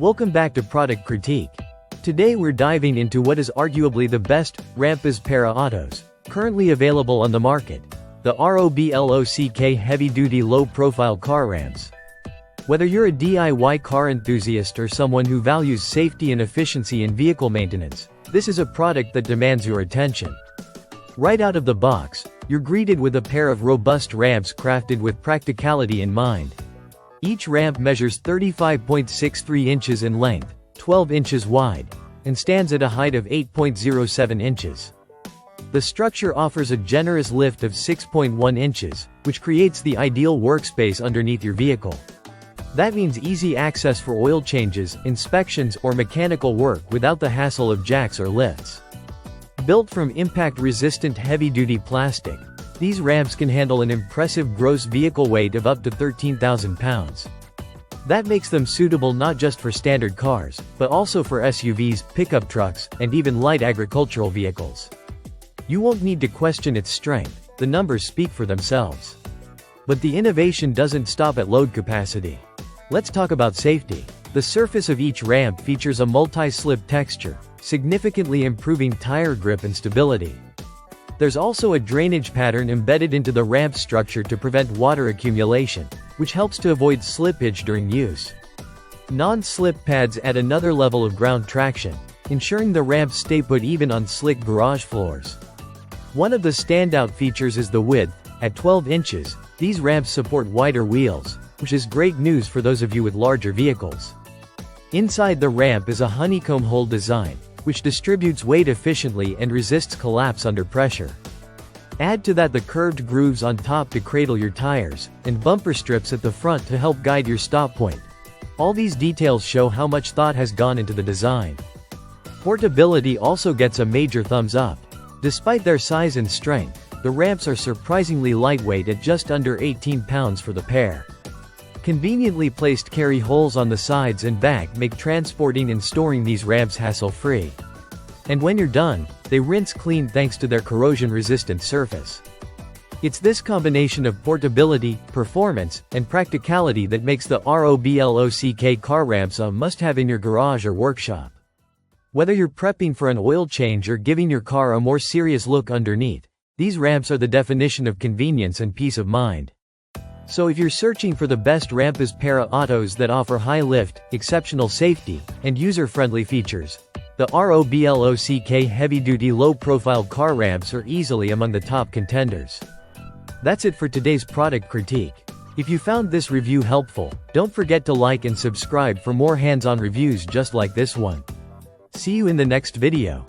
Welcome back to Product Critique. Today we're diving into what is arguably the best Rampas Para Autos currently available on the market, the Roblock heavy-duty low-profile car ramps. Whether you're a DIY car enthusiast or someone who values safety and efficiency in vehicle maintenance, this is a product that demands your attention. Right out of the box, you're greeted with a pair of robust ramps crafted with practicality in mind. Each ramp measures 35.63 inches in length, 12 inches wide, and stands at a height of 8.07 inches. The structure offers a generous lift of 6.1 inches, which creates the ideal workspace underneath your vehicle. That means easy access for oil changes, inspections, or mechanical work without the hassle of jacks or lifts. Built from impact-resistant heavy-duty plastic, these ramps can handle an impressive gross vehicle weight of up to 13,000 pounds. That makes them suitable not just for standard cars, but also for SUVs, pickup trucks, and even light agricultural vehicles. You won't need to question its strength, the numbers speak for themselves. But the innovation doesn't stop at load capacity. Let's talk about safety. The surface of each ramp features a multi-slip texture, significantly improving tire grip and stability. There's also a drainage pattern embedded into the ramp structure to prevent water accumulation, which helps to avoid slippage during use. Non-slip pads add another level of ground traction, ensuring the ramps stay put even on slick garage floors. One of the standout features is the width. At 12 inches, these ramps support wider wheels, which is great news for those of you with larger vehicles. Inside the ramp is a honeycomb hole design, which distributes weight efficiently and resists collapse under pressure. Add to that the curved grooves on top to cradle your tires, and bumper strips at the front to help guide your stop point. All these details show how much thought has gone into the design. Portability also gets a major thumbs up. Despite their size and strength, the ramps are surprisingly lightweight at just under 18 pounds for the pair. Conveniently placed carry holes on the sides and back make transporting and storing these ramps hassle-free. And when you're done, they rinse clean thanks to their corrosion-resistant surface. It's this combination of portability, performance, and practicality that makes the Roblock car ramps a must-have in your garage or workshop. Whether you're prepping for an oil change or giving your car a more serious look underneath, these ramps are the definition of convenience and peace of mind. So if you're searching for the best Rampas Para Autos that offer high lift, exceptional safety, and user-friendly features, the Roblock heavy-duty low-profile car ramps are easily among the top contenders. That's it for today's product critique. If you found this review helpful, don't forget to like and subscribe for more hands-on reviews just like this one. See you in the next video.